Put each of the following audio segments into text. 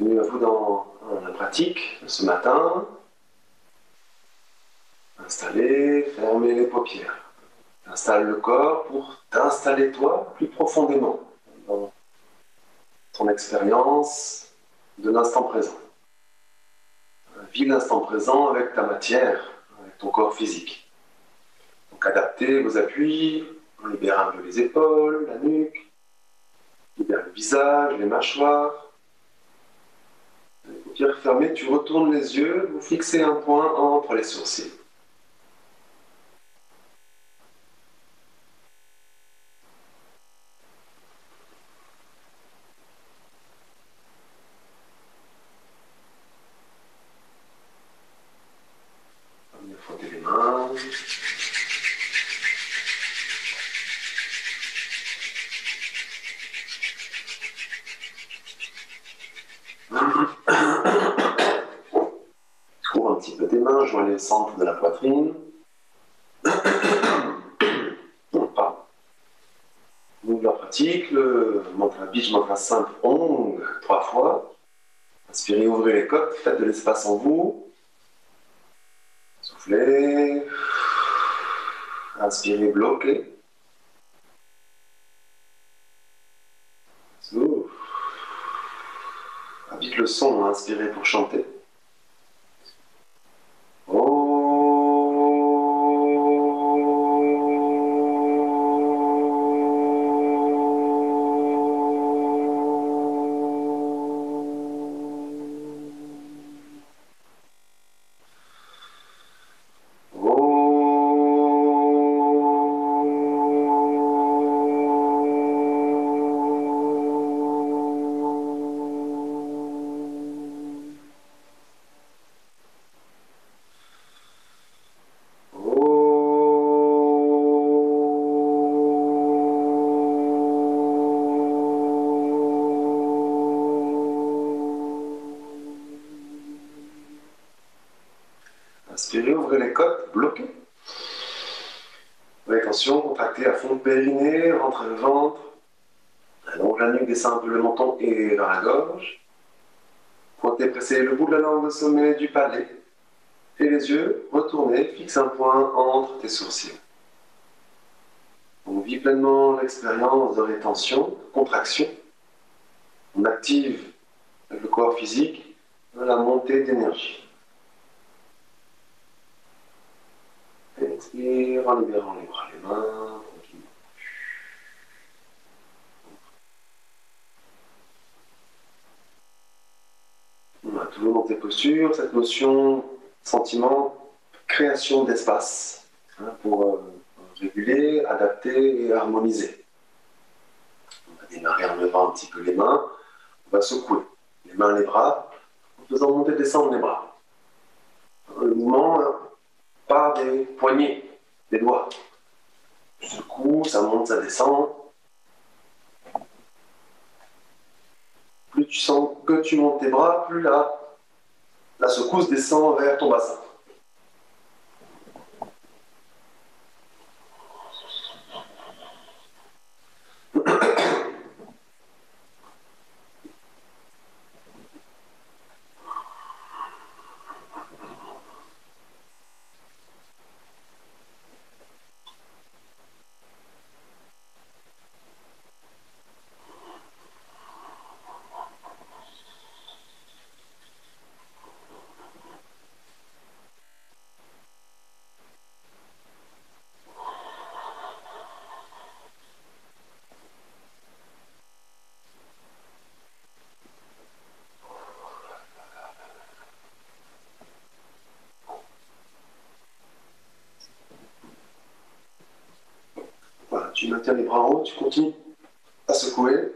Bienvenue à vous dans la pratique de ce matin. Installez, fermez les paupières. Installe le corps pour t'installer toi plus profondément dans ton expérience de l'instant présent. Vis l'instant présent avec ta matière, avec ton corps physique. Donc adaptez vos appuis, on libère un peu les épaules, la nuque, libère le visage, les mâchoires. Les paupières fermées, tu retournes les yeux, vous fixez un point entre les sourcils. Venez frotter les mains. Ouvre un petit peu tes mains, joins les centres de la poitrine. Pardon. Ouvre la pratique, le mantra Bij, mantra simple, Ong, 3 fois. Inspirez, ouvrez les côtes, faites de l'espace en vous. Soufflez. Inspirez, bloquez. Souffle. Habite le son, inspirez pour chanter. Inspirez, ouvrez les côtes, bloquez. Rétention, contractez à fond le périnée, rentrez le ventre. Allonge la nuque, descend un peu le menton et vers la gorge. Pointez, pressez le bout de la langue au sommet du palais. Et les yeux, retournez, fixe un point entre tes sourcils. On vit pleinement l'expérience de rétention, de contraction. On active avec le corps physique la montée d'énergie. Expire en libérant les bras, les mains, tranquillement. On a toujours dans tes postures cette notion, sentiment, création d'espace pour réguler, adapter et harmoniser. On va démarrer en levant un petit peu les mains, on va secouer les mains, les bras, en faisant monter et descendre les bras. Le mouvement part des poignets, des doigts. Tu secoues, ça monte, ça descend. Plus tu sens que tu montes tes bras, plus la secousse descend vers ton bassin. Voilà, tu maintiens les bras en haut, tu continues à secouer.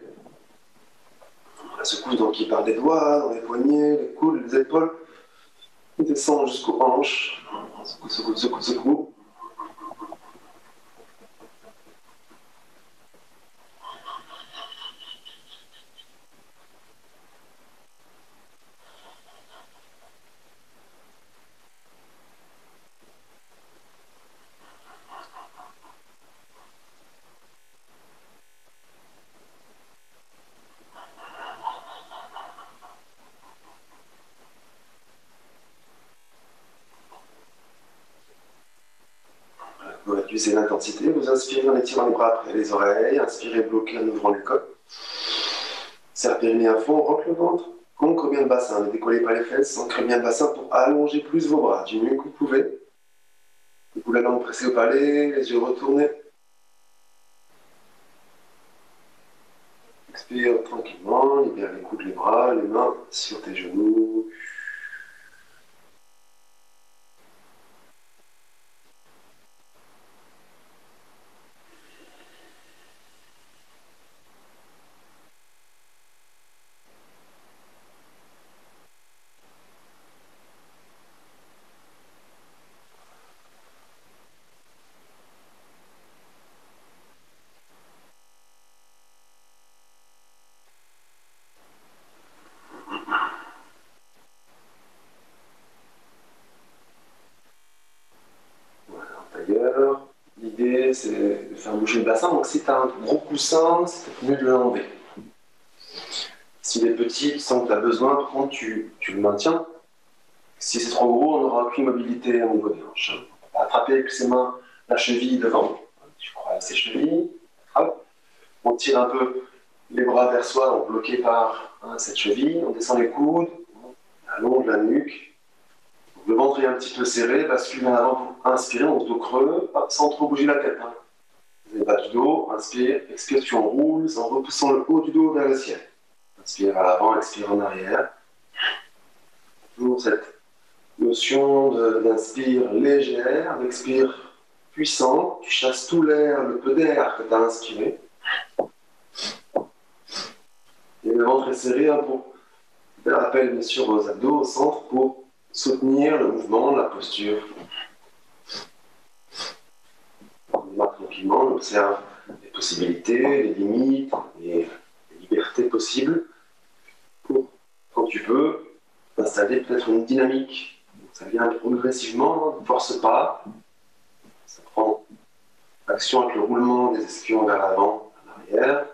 La secousse donc qui part des doigts, dans les poignets, les coudes, les épaules. Il descend jusqu'aux hanches. Secoue, secoue, secoue, secoue. réduisez l'intensité. Vous inspirez en étirant les bras après les oreilles. Inspirez, bloquez en ouvrant les côtes. Serre périnée à fond, rentre le ventre. Concre bien le bassin, ne décollez pas les fesses. Ancrez bien le bassin pour allonger plus vos bras du mieux que vous pouvez. Vous la langue pressée au palais, les yeux retournés. Expire tranquillement, libère les coudes, les bras, les mains sur tes genoux. D'ailleurs, l'idée c'est de faire bouger le bassin. Donc si tu as un gros coussin, c'est peut-être mieux de l'enlever. S'il est petit, tu sens que tu as besoin, par contre, tu le maintiens. Si c'est trop gros, on n'aura aucune mobilité au niveau des hanches. On va attraper avec ses mains la cheville devant. Tu crois à ses chevilles. Hop. On tire un peu les bras vers soi, donc bloqué par cette cheville. On descend les coudes, on allonge la nuque. Le ventre est un petit peu serré, bascule vers l'avant pour inspirer, on se dos creux, sans trop bouger la tête. Les bas du dos, inspire, expire, tu enroules, en repoussant le haut du dos vers le ciel. Inspire à l'avant, expire en arrière. Toujours cette notion d'inspire légère, d'expire puissant. Tu chasses tout l'air, le peu d'air que tu as inspiré. Et le ventre est serré pour faire appel bien sûr aux abdos, au centre, pour soutenir le mouvement, la posture. On démarre tranquillement, on observe les possibilités, les limites, les libertés possibles pour, quand tu peux, installer peut-être une dynamique. Donc, ça vient progressivement, ne force pas. Ça prend action avec le roulement des ischions vers l'avant, vers l'arrière.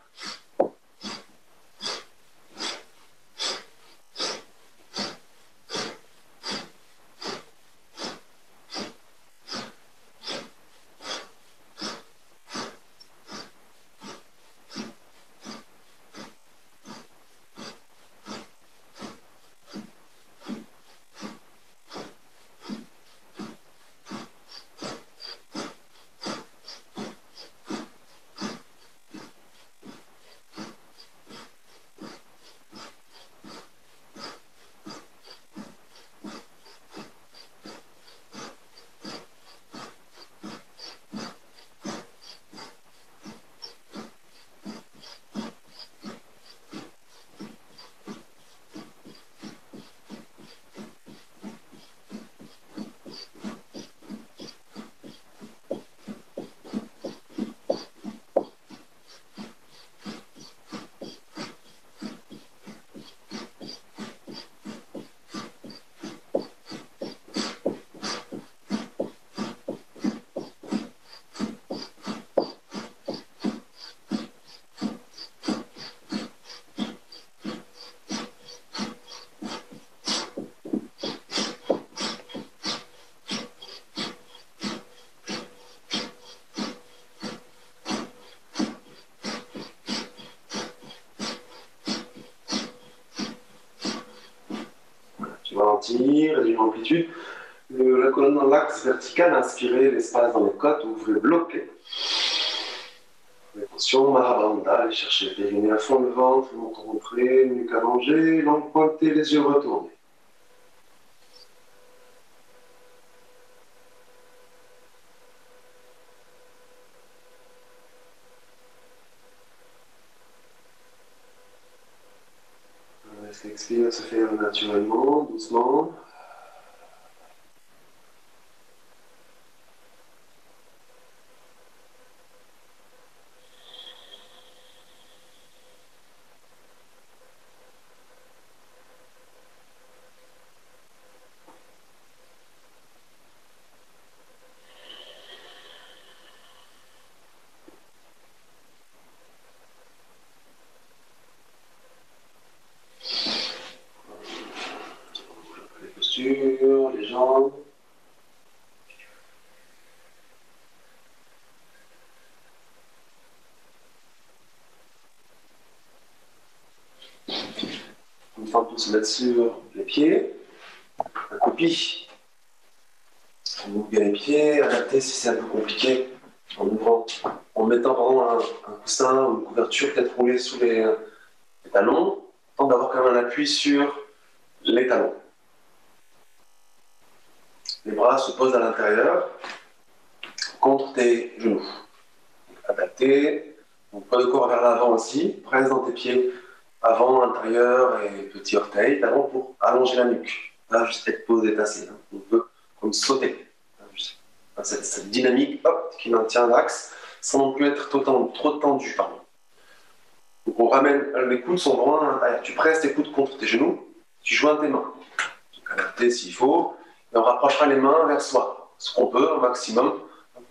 Tu ralentis, réduis l'amplitude. La colonne dans l'axe vertical, inspirez l'espace dans les côtes, ouvrez, bloquez. Attention, Mahabandha, allez chercher le périnée à fond, le ventre, le menton rentré, nuque allongée, langue pointée, les yeux retournés. Laisse l'expire se faire naturellement, doucement. fois, on peut se mettre sur les pieds. Un copie. On ouvre bien les pieds, adapter si c'est un peu compliqué, en ouvrant, en mettant par exemple un coussin ou une couverture peut-être roulée sous les talons, tant d'avoir quand même un appui sur les talons. Les bras se posent à l'intérieur contre tes genoux. Adapté, donc pas de corps vers l'avant aussi, presse dans tes pieds avant, intérieur et petit orteil, talon pour allonger la nuque. Là, juste être posé, tassé. Hein. On peut comme sauter. Cette dynamique hop, qui maintient l'axe sans non plus être trop tendu. Pardon. Donc on ramène, les coudes sont vraiment à l'intérieur. Tu presses tes coudes contre tes genoux, tu joins tes mains. Donc adapter s'il faut, et on rapprochera les mains vers soi, ce qu'on peut au maximum.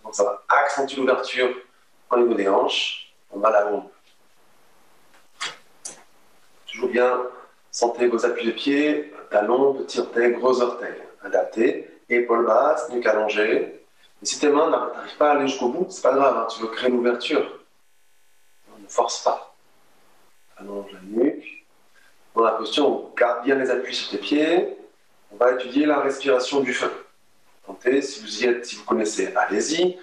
Donc ça va accentuer l'ouverture au niveau des hanches, on va la ronde. Toujours bien, sentez vos appuis de pied, talons, petit orteil, gros orteil. Adapté, épaules basses, nuque allongée. Et si tes mains n'arrivent pas à aller jusqu'au bout, c'est pas grave, hein, tu veux créer une ouverture. Ne force pas. Allonge la nuque. Dans la posture, on garde bien les appuis sur tes pieds. On va étudier la respiration du feu. Tentez, si vous y êtes, si vous connaissez, allez-y.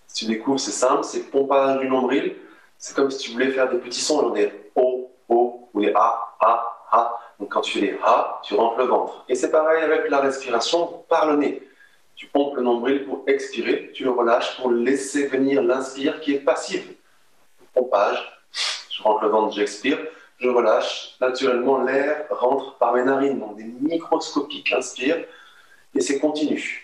Si tu découvres, c'est simple, c'est pompage du nombril. C'est comme si tu voulais faire des petits sons, genre des O, O, ou des A, A, A. Donc quand tu fais des A, tu rentres le ventre. Et c'est pareil avec la respiration par le nez. Tu pompes le nombril pour expirer, tu le relâches pour laisser venir l'inspire qui est passive. Pompage, je rentre le ventre, j'expire, je relâche. Naturellement, l'air rentre par mes narines, donc des microscopiques. Inspire, et c'est continu.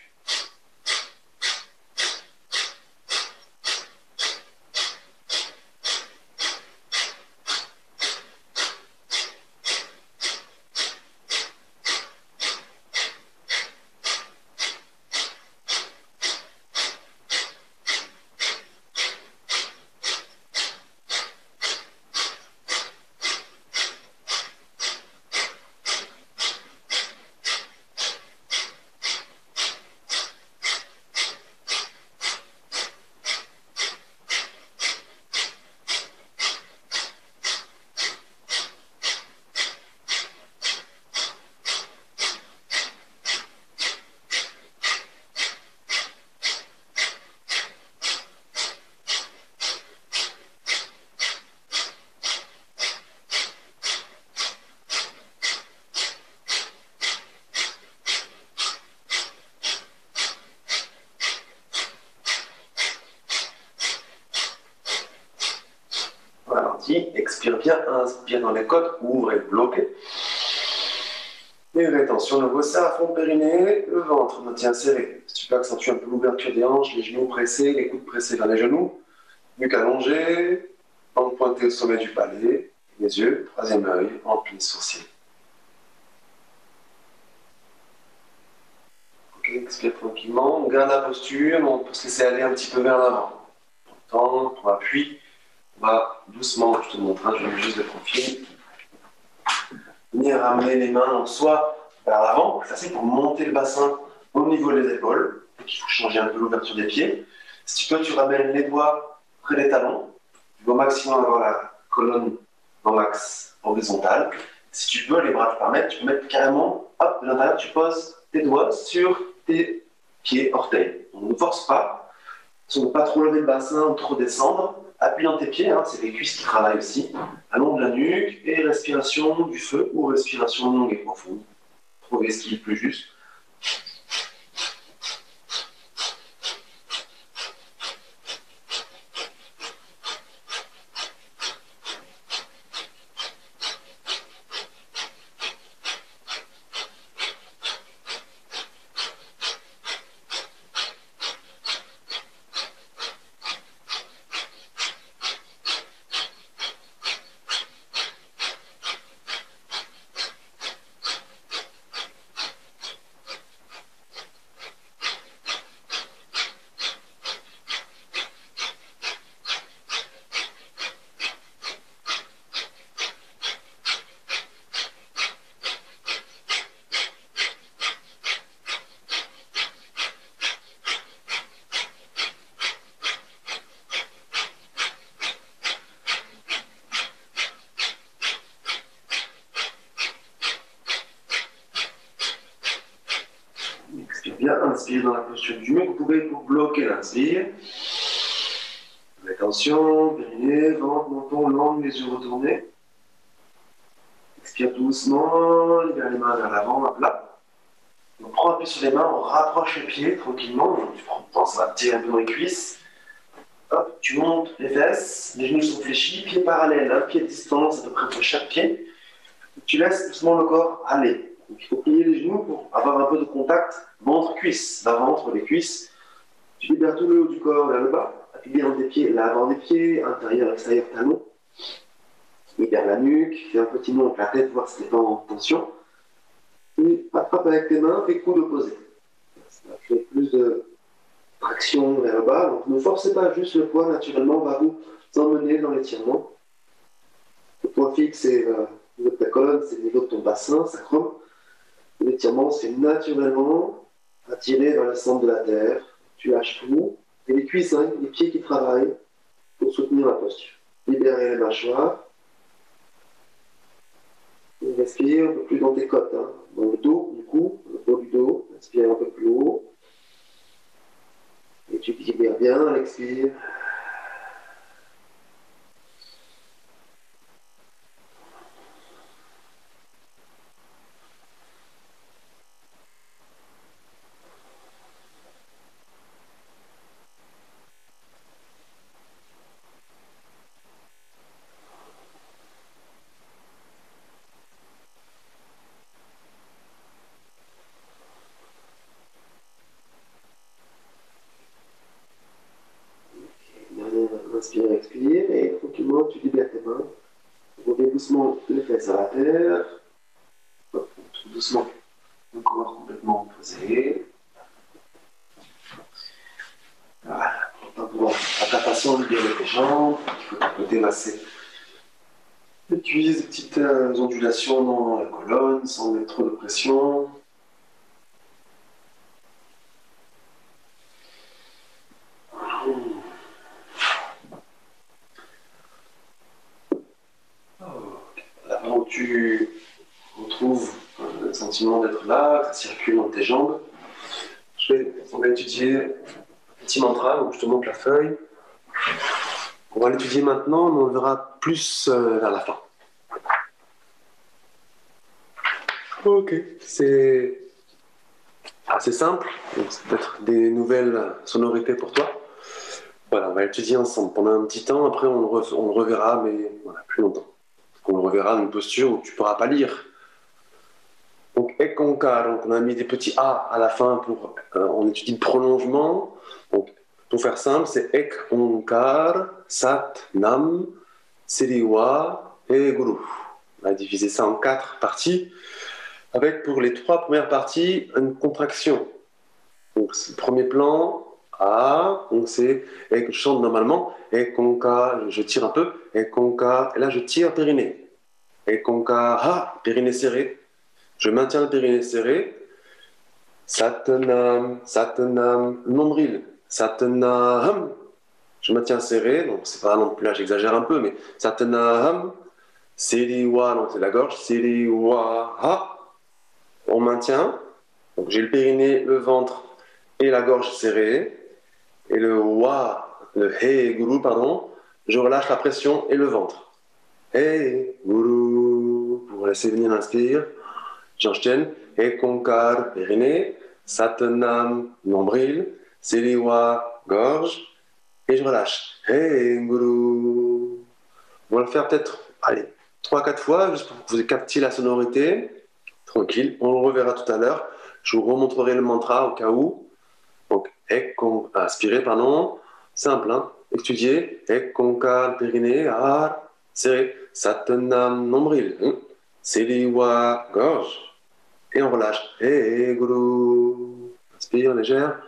Expire bien, inspire dans les côtes, ouvrez, bloquez. Et rétention, le resserre à fond périnée, le ventre maintient serré. Si tu peux accentuer un peu l'ouverture des hanches, les genoux pressés, les coudes pressés vers les genoux, nuque allongée, langue pointée au sommet du palais, les yeux, troisième œil, emplis sourcils. Ok, expire tranquillement, on garde la posture, on peut se laisser aller un petit peu vers l'avant. Temps, on appuie. On va doucement, je te montre, hein, je mets juste le profil. Venir ramener les mains donc soit vers l'avant, ça c'est pour monter le bassin au niveau des épaules. Donc il faut changer un peu l'ouverture des pieds. Si tu peux, tu ramènes les doigts près des talons. Tu veux au maximum avoir la colonne dans l'axe horizontal. Si tu peux, les bras te permettent, tu peux mettre carrément, hop, de l'intérieur, tu poses tes doigts sur tes pieds, orteils. On ne force pas, on ne pas trop lever le bassin ou trop descendre. Appuie dans tes pieds, hein, c'est les cuisses qui travaillent aussi. Allonge la nuque et respiration du feu ou respiration longue et profonde. Trouvez ce qui est le plus juste. bien, inspire dans la posture du mec. Vous pouvez vous bloquer l'inspire. Attention, périnée, ventre, menton, langue, les yeux retournés. Expire doucement, libère les mains vers l'avant, à plat. On prend appui sur les mains, on rapproche les pieds tranquillement. Tu prends le temps, ça va tirer un peu dans les cuisses. Hop, tu montes les fesses, les genoux sont fléchis, pieds parallèles, un pied de distance à peu près entre chaque pied. Tu laisses doucement le corps aller. Donc, il faut plier les genoux pour avoir un peu de contact ventre-cuisse, l'avant entre les cuisses. Tu libères tout le haut du corps vers le bas. Appuie bien tes pieds, l'avant des pieds, intérieur, extérieur, talon. Libère la nuque, fais un petit nœud avec la tête, voir si t'es pas en tension. Et attrape avec tes mains, fais coude opposé. Ça fait plus de traction vers le bas. Donc ne forcez pas juste le poids, naturellement, on va vous emmener dans l'étirement. Le point fixe, c'est le niveau de ta colonne, c'est le niveau de ton bassin, sacrum. L'étirement se fait naturellement attirer vers le centre de la terre. Tu lâches tout. Et les cuisses, hein, les pieds qui travaillent pour soutenir la posture. Libérez les mâchoires. Et respire un peu plus dans tes côtes, hein. Dans le dos, du coup, le dos du dos. Inspire un peu plus haut. Et tu libères bien, l'expire. Inspire, expire, et tranquillement, tu libères tes mains. Reviens doucement les fesses à la terre. Hop, tout doucement, le corps complètement posé. Voilà. On va pouvoir, à ta façon, libérer tes jambes. Il faut un peu démasser les cuisses, des petites ondulations dans la colonne, sans mettre trop de pression. Avant que tu retrouves le sentiment d'être là, que ça circule dans tes jambes, on va étudier un petit mantra, donc je te montre la feuille. On va l'étudier maintenant, mais on le verra plus vers la fin. Ok, c'est assez simple, donc c'est peut-être des nouvelles sonorités pour toi. Voilà, on va l'étudier ensemble pendant un petit temps, après on le reverra, mais voilà, plus longtemps. On le reverra dans une posture où tu ne pourras pas lire. Donc, Ekonkar, donc on a mis des petits A à la fin pour, on étudie le prolongement. Donc, pour faire simple, c'est Ek Onkar, Sat, Nam, Siriwa et Guru. On a divisé ça en 4 parties, avec pour les 3 premières parties une contraction. Donc, c'est le premier plan, A, donc c'est Ek, je chante normalement, Ek Onkar, je tire un peu, Ek Onkar, et là je tire périnée. Ek Onkar, Ha, périnée serrée. Je maintiens le périnée serré. Satnam, Satnam, nombril. Satnam, je maintiens serré. Donc, c'est pas non plus là, j'exagère un peu, mais Satnam, Siriwa, donc c'est la gorge. Siriwa, ha. On maintient. Donc, j'ai le périnée, le ventre et la gorge serrée. Et le wa, le he, guru, pardon, je relâche la pression et le ventre. Hey, guru. Vous laissez venir l'inspire. J'enchaîne. Ekonkar, périnée. Satnam, nombril. Siriwa, gorge. Et je relâche. Hey, guru. On va le faire peut-être, allez, 3-4 fois, juste pour que vous captiez la sonorité. Tranquille. On le reverra tout à l'heure. Je vous remontrerai le mantra au cas où. Donc, inspirez, pardon. Simple, hein. Étudier. Ekonkar, périnée. Har, serré. Satnam, nombril. Siriwa, gorge. Et on relâche. Hey, Guru. Inspire, légère.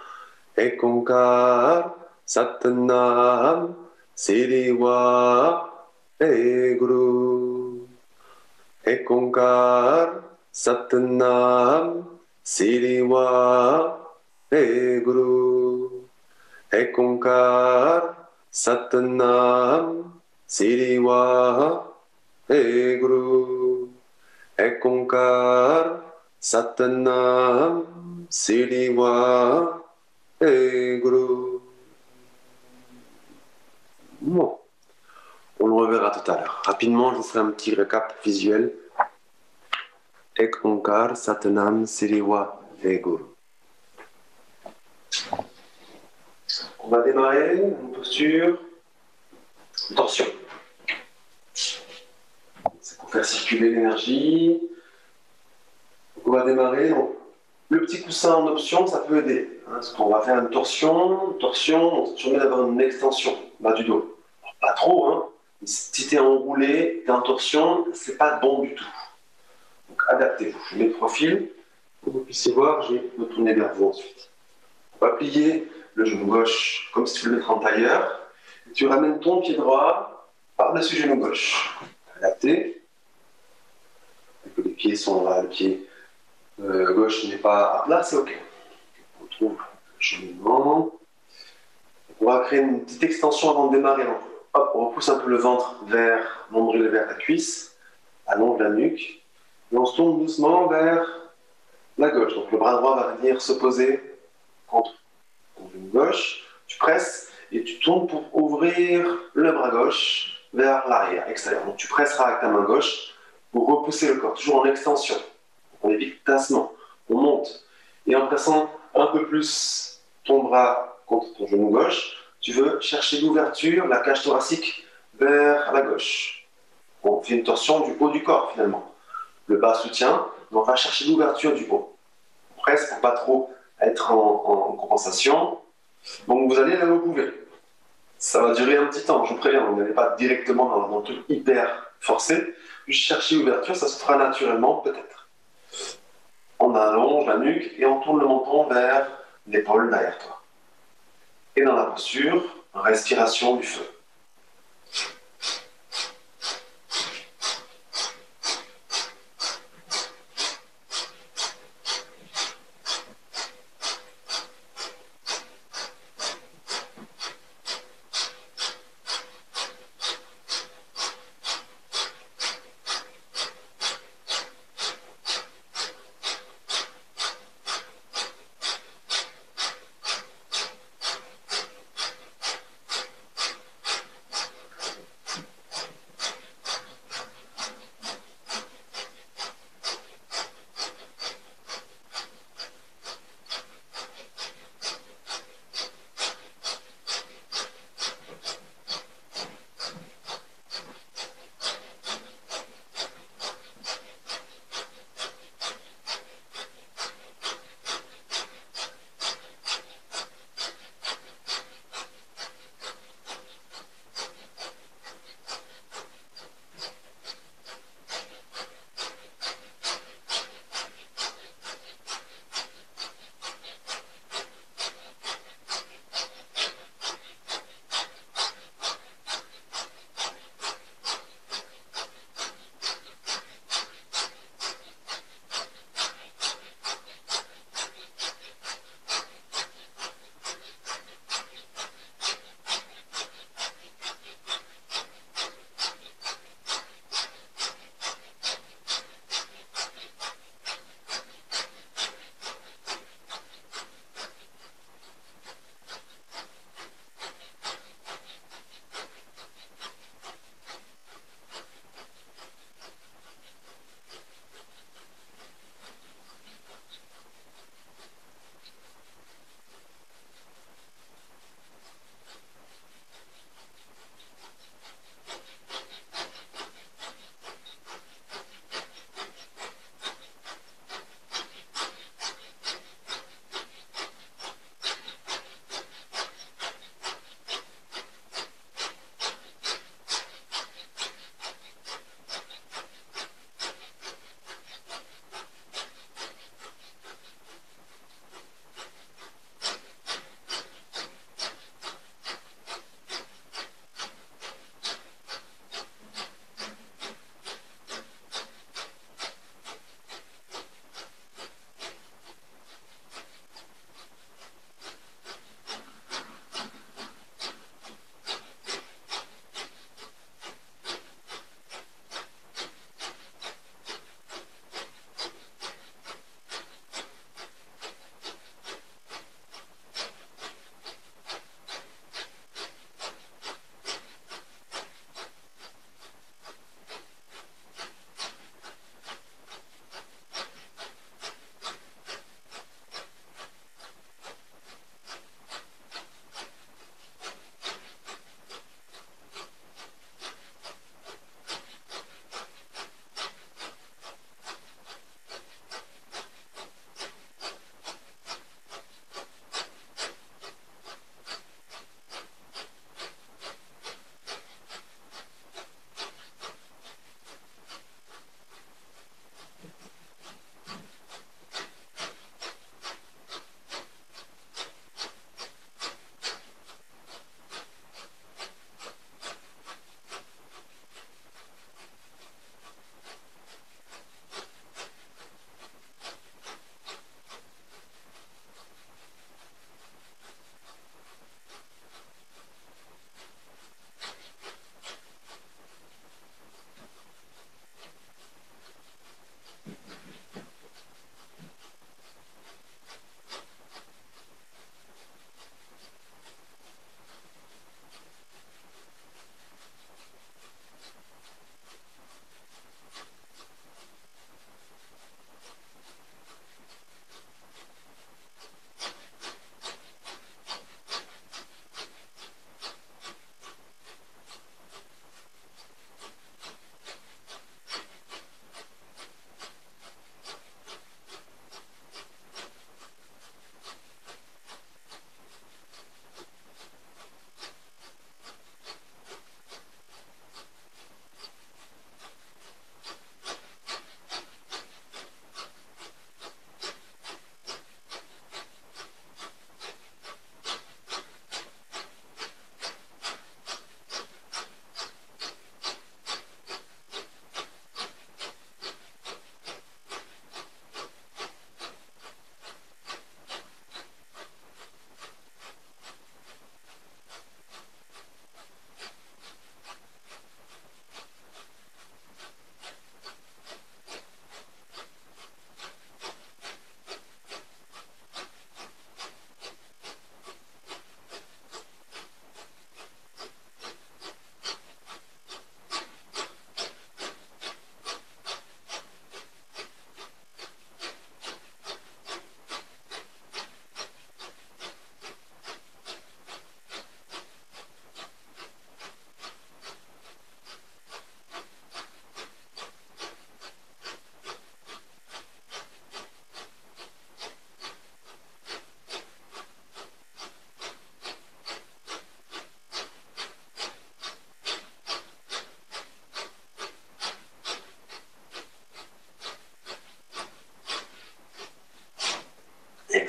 Ekonkar, Satnam, Siriwa. Hey, Guru. Ekonkar, Satnam, Siriwa. Hey, Guru. Ekonkar, Satnam, Siriwa. Hey, Guru. Ekonkar, Satnam Siriwa Guru. Bon, on le reverra tout à l'heure. Rapidement, je vous ferai un petit récap visuel. Ek Onkar Satnam Siriwa Guru. On va démarrer une posture de torsion. C'est pour faire circuler l'énergie. On va démarrer. Donc, le petit coussin en option, ça peut aider. Parce qu'on va faire une torsion, on s'est toujours mieux d'avoir une extension bas du dos. Alors, pas trop, hein. Si tu es enroulé, tu es en torsion, c'est pas bon du tout. Donc adaptez-vous. Je mets le profil pour que vous puissiez voir, je vais me tourner vers vous ensuite. On va plier le genou gauche comme si tu le mettais en tailleur. Et tu ramènes ton pied droit par-dessus le genou gauche. Adapté. Que les pieds sont là, le pied gauche n'est pas à plat, c'est ok. On retrouve le cheminement. On va créer une petite extension avant de démarrer. Donc, hop, on repousse un peu le ventre vers l'ombril, vers la cuisse, allonge la nuque, et on se tourne doucement vers la gauche. Donc le bras droit va venir se poser contre ton genou gauche. Tu presses et tu tournes pour ouvrir le bras gauche vers l'arrière, extérieur. Donc tu presseras avec ta main gauche pour repousser le corps, toujours en extension. On évite tassement, on monte. Et en pressant un peu plus ton bras contre ton genou gauche, tu veux chercher l'ouverture, la cage thoracique vers la gauche. On fait une torsion du haut du corps finalement. Le bas soutient, mais on va chercher l'ouverture du haut. On presse pour pas trop être en compensation. Donc vous allez là où vous pouvez. Ça va durer un petit temps, je vous préviens, vous n'allez pas directement dans le truc hyper forcé. Juste chercher l'ouverture, ça se fera naturellement peut-être. On allonge la nuque et on tourne le menton vers l'épaule derrière toi. Et dans la posture, respiration du feu.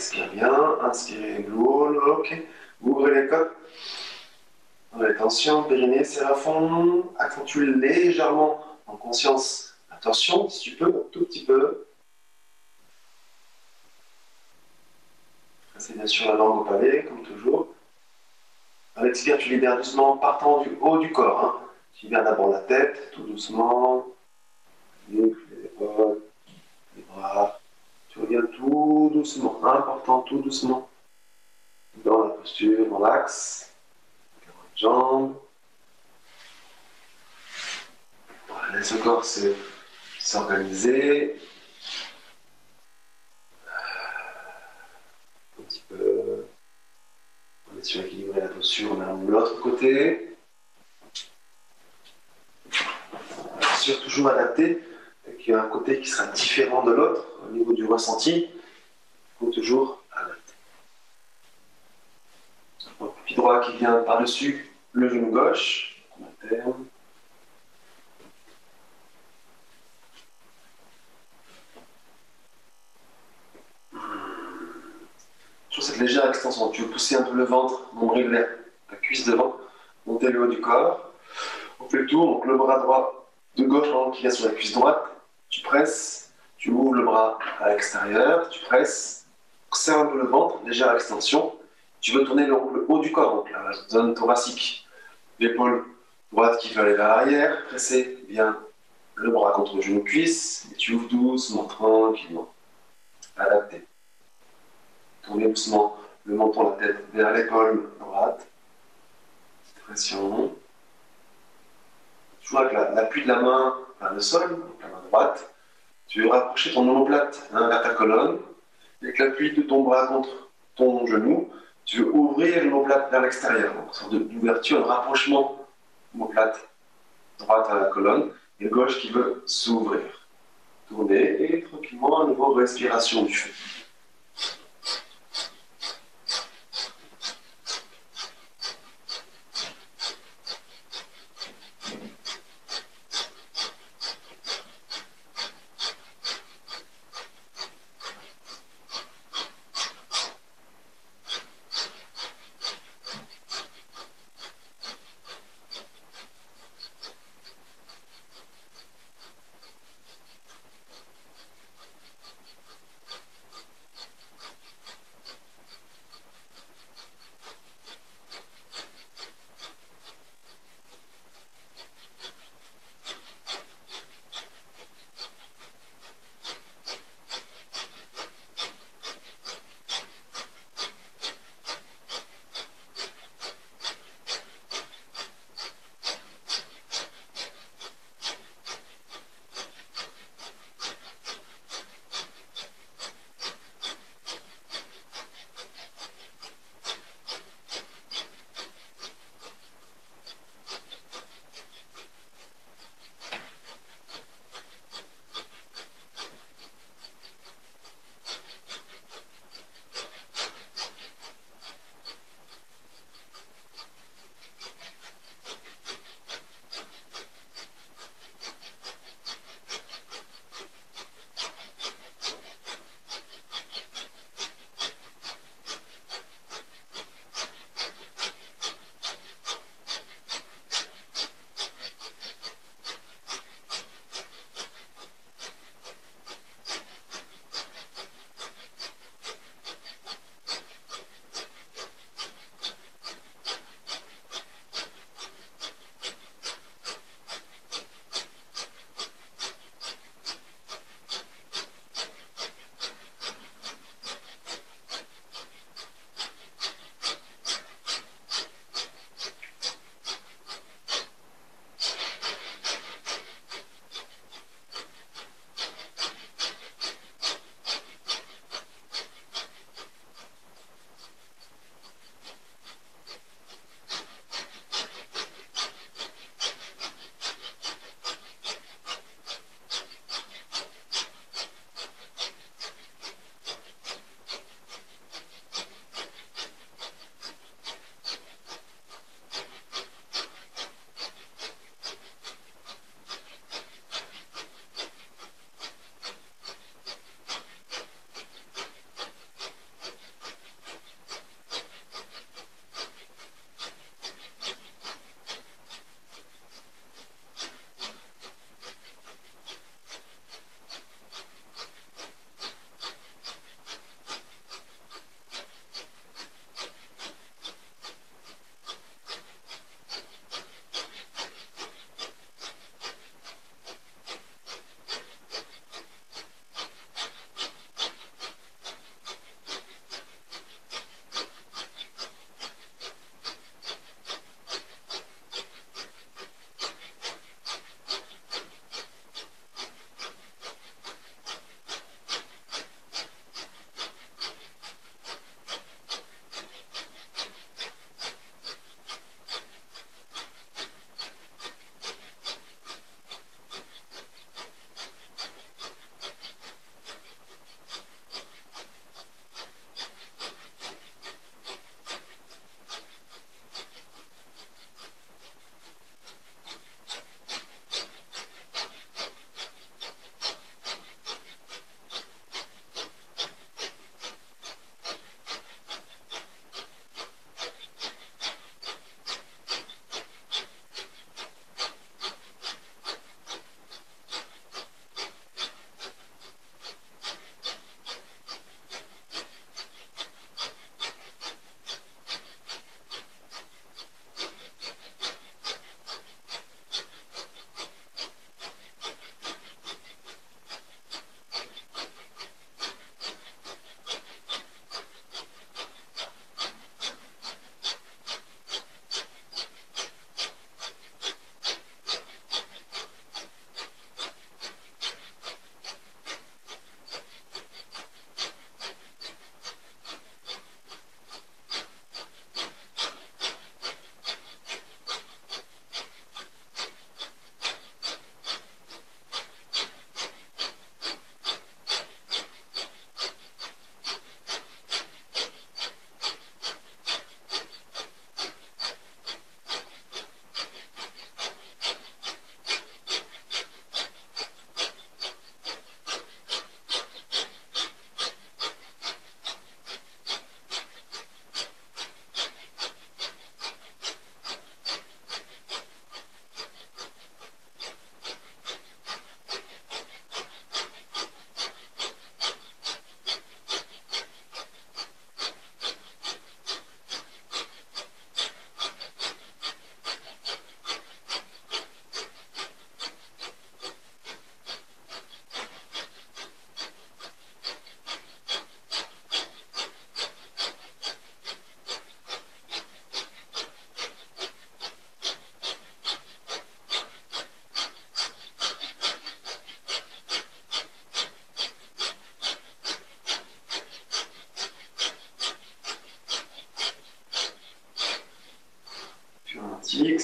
expire bien, inspirez, ok. Ouvrez les côtes. Attention, périnée, serre à fond. Accentue légèrement en conscience. Attention, si tu peux, un tout petit peu. Restez bien sûr la langue au pavé, comme toujours. À l'expire, tu libères doucement en partant du haut du corps. Hein. Tu libères d'abord la tête, tout doucement. Les épaules, les bras. Tu reviens tout doucement, important, tout doucement. Dans la posture, dans l'axe. Les jambes. Voilà, laisse le corps s'organiser. Un petit peu. On est sur équilibrer la posture, on de l'autre côté. Sur toujours adapté, qu'il y a un côté qui sera différent de l'autre au niveau du ressenti. Il faut toujours adapter. Donc, pied droit qui vient par-dessus le genou gauche. On alterne. Sur cette légère extension, tu veux pousser un peu le ventre, nombril vers ta cuisse devant, monter le haut du corps. On fait le tour, donc le bras droit de gauche qui vient sur la cuisse droite, tu presses, tu ouvres le bras à l'extérieur, tu presses, serre un peu le ventre, légère extension. Tu veux tourner le haut du corps, donc la zone thoracique. L'épaule droite qui veut aller vers l'arrière, presser bien le bras contre le genou cuisse, et tu ouvres doucement, tranquillement. Adapté. Tournez doucement le menton, la tête vers l'épaule droite. Pression. Toujours avec l'appui de la main vers le sol, donc la main droite. Tu veux rapprocher ton omoplate vers ta colonne. Avec l'appui de ton bras contre ton genou, tu veux ouvrir l'omoplate vers l'extérieur. Donc, une sorte d'ouverture, de rapprochement omoplate droite à la colonne et gauche qui veut s'ouvrir. Tournez et tranquillement, à nouveau, respiration du feu.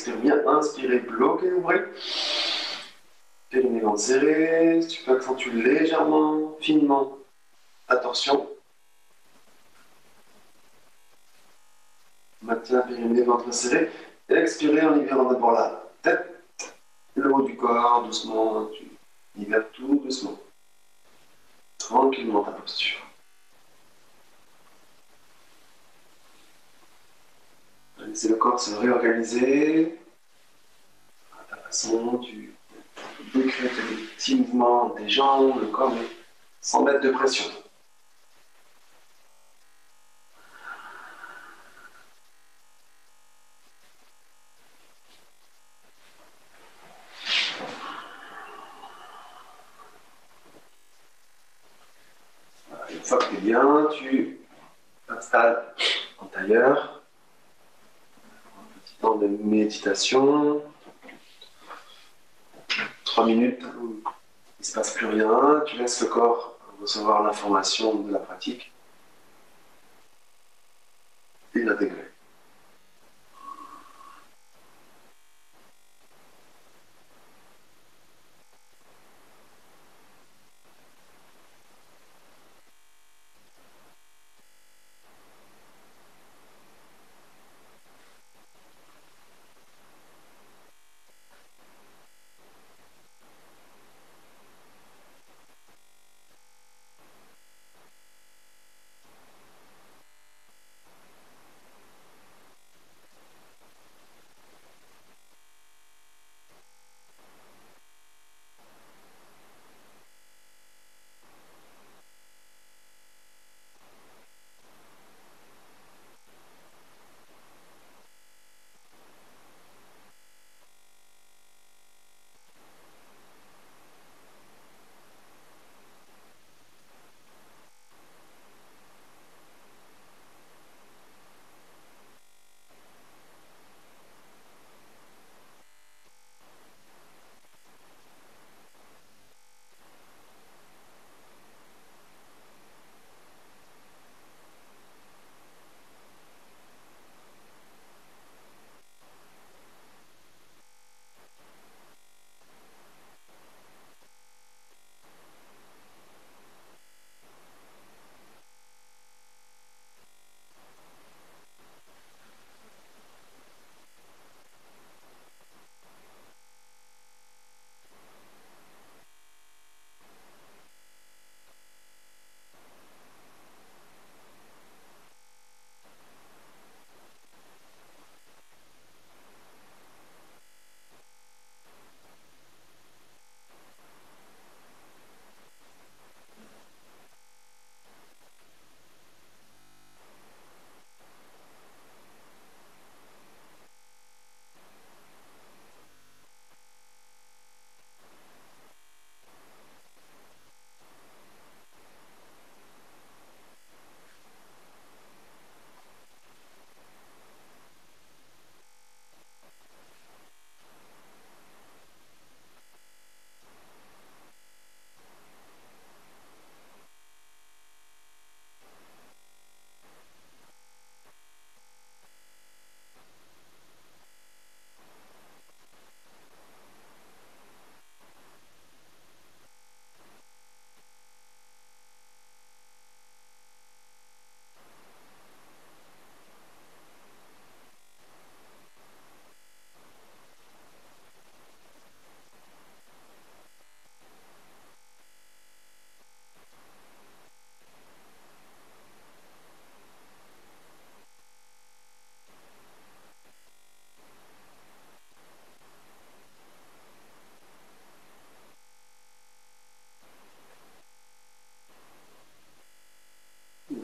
expire bien. Inspirez, bloquez, ouvrez. Périnée ventre serré. Si tu peux accentuer légèrement, finement la torsion. Maintiens périnée ventre serré. Expirez en libérant d'abord la tête, le haut du corps, doucement. Tu libères tout doucement. Tranquillement ta posture. Laissez le corps se réorganiser. À ta façon, tu décrètes des petits mouvements des jambes, le corps, mais sans mettre de pression. Une fois que tu es bien, tu t'installes en tailleur. Un petit temps de méditation. 3 minutes où il ne se passe plus rien. Tu laisses le corps recevoir l'information de la pratique et l'intégrer.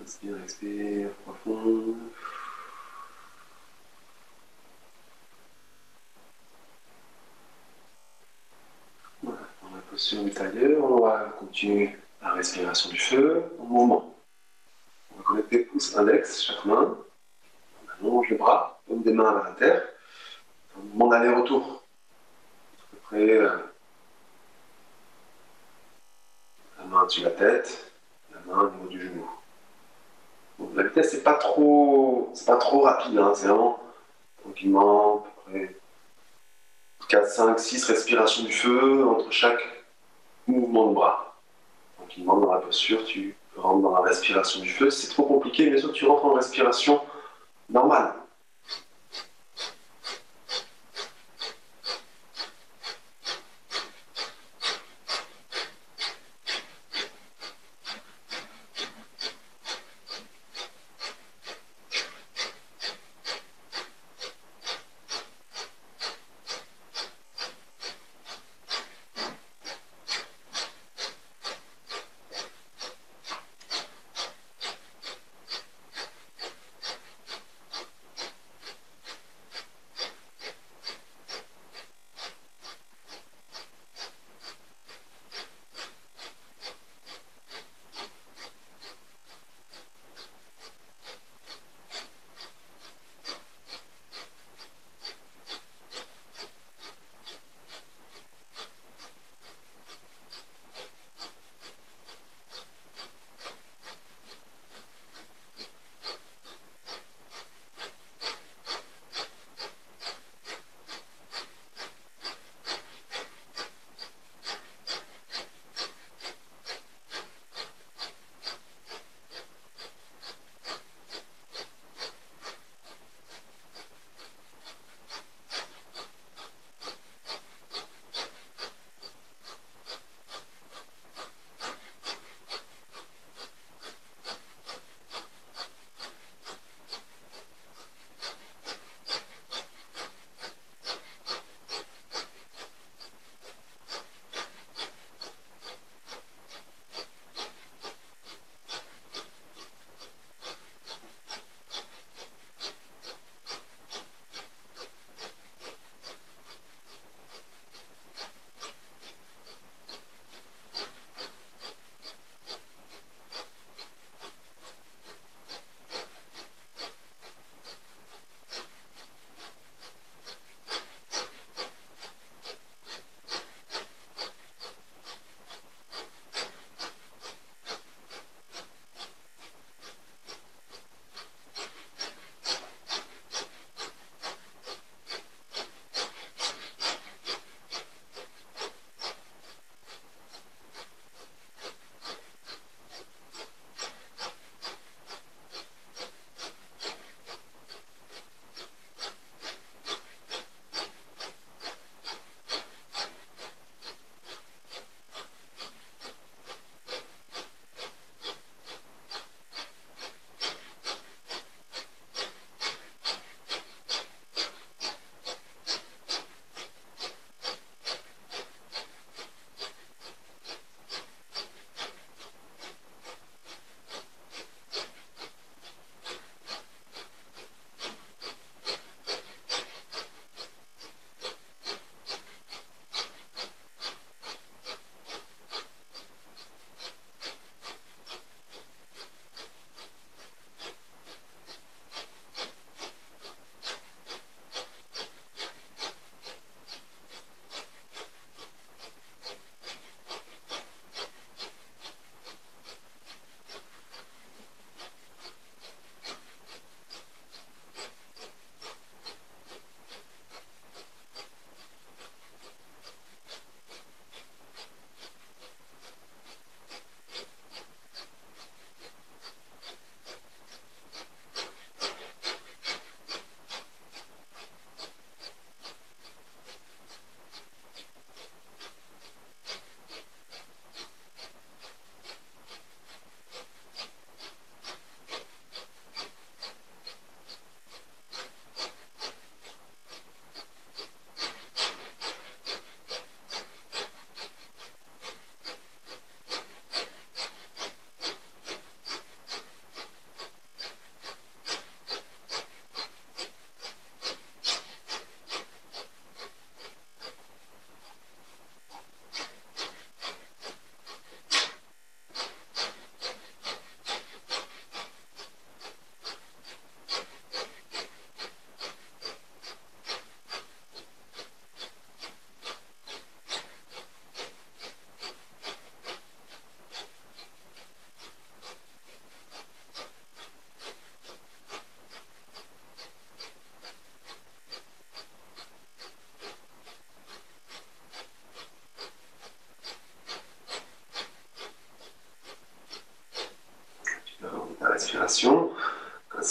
Inspire, expire, profond. Voilà, dans la posture du tailleur, on va continuer la respiration du feu en mouvement. On va connecter pouce index, chaque main. On allonge les bras, comme des mains vers la terre. Un mouvement d'aller-retour. À peu près la main dessus la tête, la main au niveau du genou. Donc, la vitesse, c'est pas trop rapide, hein, c'est vraiment tranquillement, à peu près 4, 5, 6 respirations du feu entre chaque mouvement de bras. Tranquillement dans la posture, tu rentres dans la respiration du feu. Si c'est trop compliqué, bien sûr, tu rentres en respiration normale.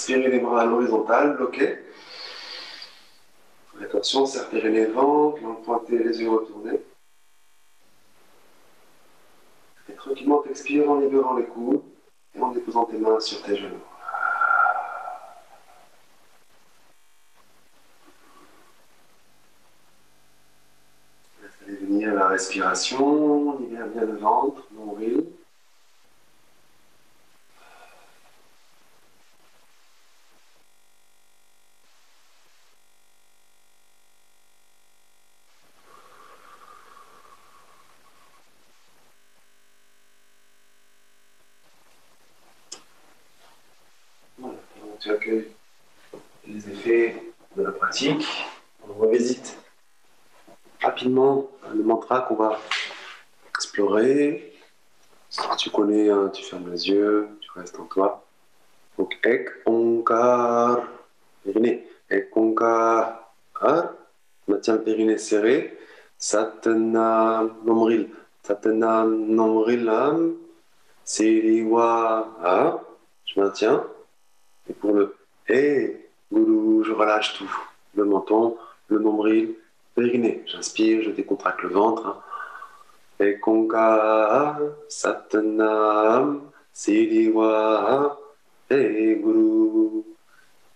Inspirez les bras à l'horizontale, bloquez. Attention, serrez les vents, puis on pointer les yeux retournés. Et tranquillement, t'expires en libérant les coudes et en déposant tes mains sur tes genoux. Laissez venir la respiration, on libère bien le ventre, nombril. Voilà, donc tu accueilles les effets de la pratique. On revisite rapidement le mantra qu'on va explorer. Si tu connais, hein, tu fermes les yeux, tu restes en toi. Donc, Ek Onkar, périnée. Ek Onkar, maintient le périnée serré. Satnam Nomril. Satnam Nomrilam. Siriwa, je maintiens. Et pour le E, Guru, je relâche tout. Le menton, le nombril, périnée. J'inspire, je décontracte le ventre. Ek Onkar, Satnam, Siriwa, Hey Guru,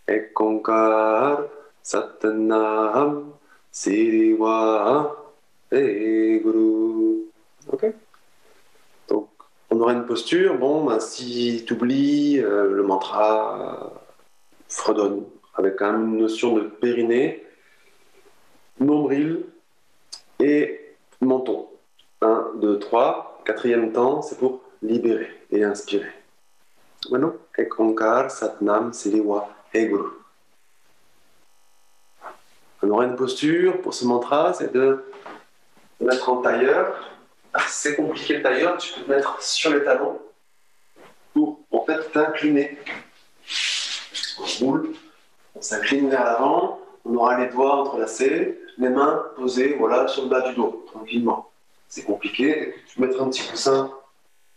Ek Onkar, Satnam, Siriwa, Hey Guru. Ok. Donc, on aura une posture. Bon, ben, si tu oublies, le mantra fredonne, avec quand même une notion de périnée, nombril et menton. 1, 2, 3. Quatrième temps, c'est pour libérer et inspirer. Bueno, Ek Onkar, Satnam, Siriwa, Hey Guru. On aura une posture pour ce mantra, c'est de mettre en tailleur. C'est compliqué le tailleur, tu peux te mettre sur les talons pour en fait t'incliner. On roule, on s'incline vers l'avant, on aura les doigts entrelacés, les mains posées voilà, sur le bas du dos, tranquillement. C'est compliqué, tu peux mettre un petit coussin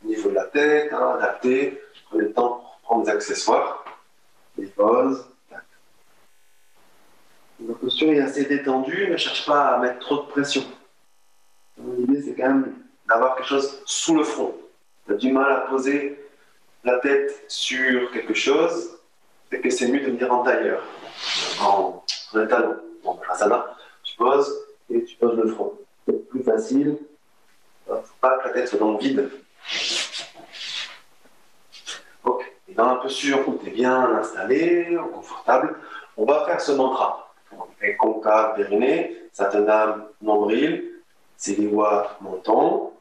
au niveau de la tête, hein, adapté, prends le temps pour prendre des accessoires, des pauses. La posture est assez détendue, ne cherche pas à mettre trop de pression. L'idée, c'est quand même d'avoir quelque chose sous le front. Tu as du mal à poser la tête sur quelque chose, c'est que c'est mieux de venir en tailleur, en talon. Bon, asana, tu poses et tu poses le front. C'est plus facile. Il ne faut pas que la tête soit dans le vide. Ok. Et dans la posture où tu es bien installé, confortable, on va faire ce mantra. Ek Onkar, périnée, Satnam, nombril, Siriwa, menton,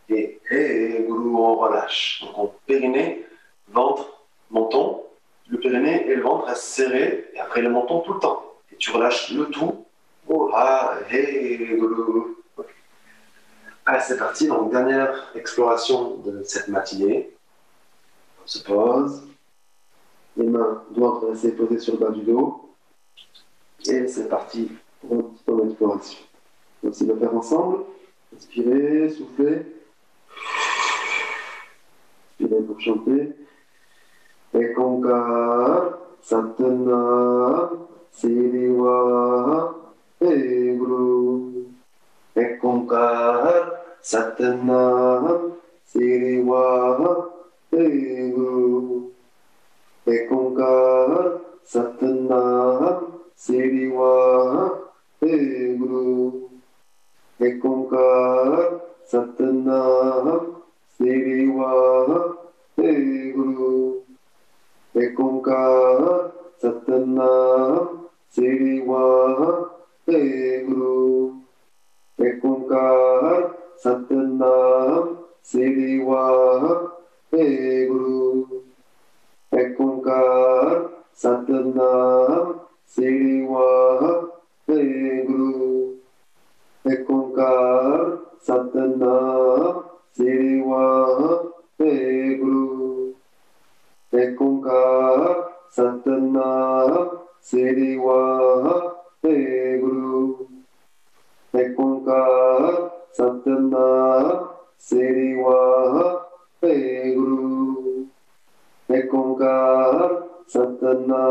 et Guru, on relâche. Donc on périnée, ventre, menton, le périnée et le ventre restent serrés, et après le menton tout le temps. Et tu relâches le tout. Oh, Guru. Okay. Allez, c'est parti. Donc dernière exploration de cette matinée. On se pose. Les mains doigts entrelacés posées sur le bas du dos. Et c'est parti pour une petite exploration. Donc, on va faire ensemble. Inspirez, soufflez. Inspirez pour chanter. Ek Onkar, Satnam, Siriwa, Hey Guru. Ek Onkar, Satnam, Siriwa, Hey Guru. Ek Onkar, Satnam, Siriwa, Hey Guru. Ek Onkar, Satnam, Siriwa, Hey Guru. Ek Onkar, Satnam, Siriwa, Hey Guru. Ek Onkar, Satnam, Siriwa, Hey Guru. Ek Onkar, Satnam, Siriwa, Hey Guru. Ek Onkar, Satnam, Siriwa, Hey Guru. Ek Onkar, Satnam, Siriwa, Hey Guru. Ek Onkar, Satnam, Siriwa, Hey Guru. Ek Onkar, Satnam,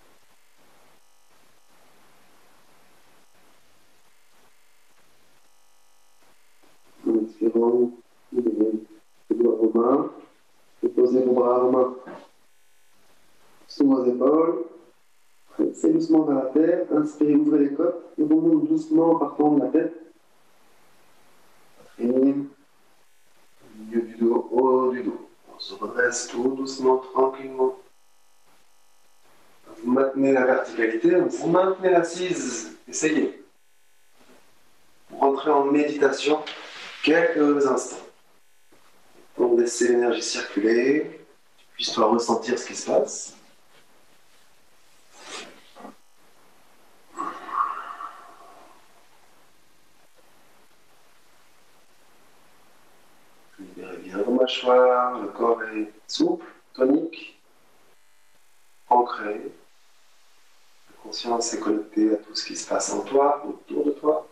Donc, levez les doigts vos mains, et posez vos bras à vos mains sous vos épaules. Pressez doucement vers la terre, inspirez, ouvrez les côtes, et remontez doucement en partant de la tête. Poitrine, milieu du dos, haut du dos. On se redresse tout doucement, tranquillement. Vous maintenez la verticalité, vous maintenez l'assise. Essayez. Vous rentrez en méditation quelques instants. Pour laisser l'énergie circuler, puis toi ressentir ce qui se passe. Libérez bien vos mâchoires, le corps est souple, tonique, ancré. La conscience est connectée à tout ce qui se passe en toi, autour de toi.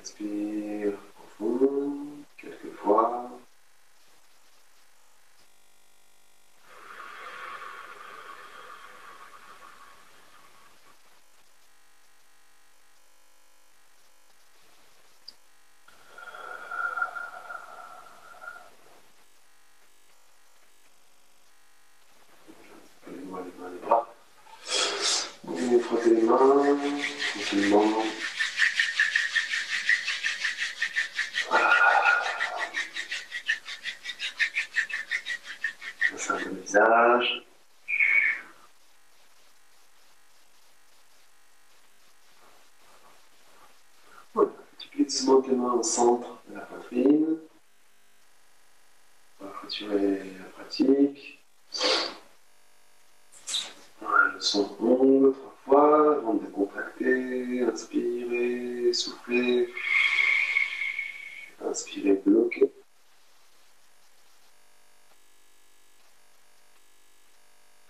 Inspire profond, quelques fois. tranquillement. Massage le visage. Voilà. Tu glisses tes mains au centre de la poitrine. On va clôturer la pratique. Voilà, le son long, 3 fois, avant de décontracter. Inspirez, soufflez. Inspirez, bloquez.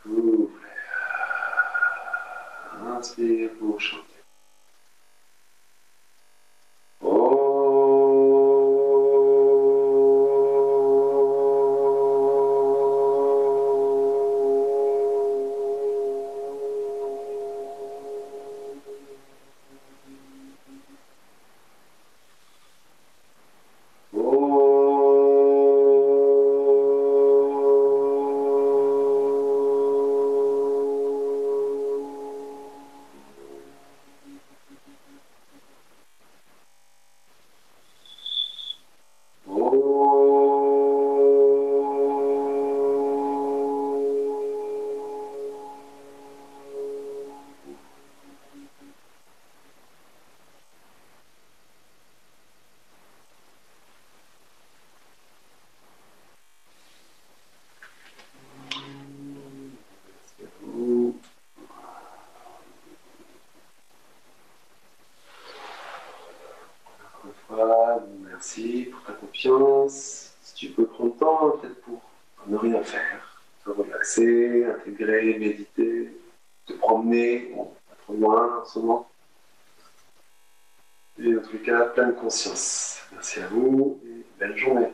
Soufflez. Inspire pour chanter. Merci pour ta confiance. Si tu peux prendre le temps, peut-être pour ne rien faire, te relaxer, intégrer, méditer, te promener, bon, pas trop loin en ce moment. Et en tout cas, pleine conscience. Merci à vous et belle journée.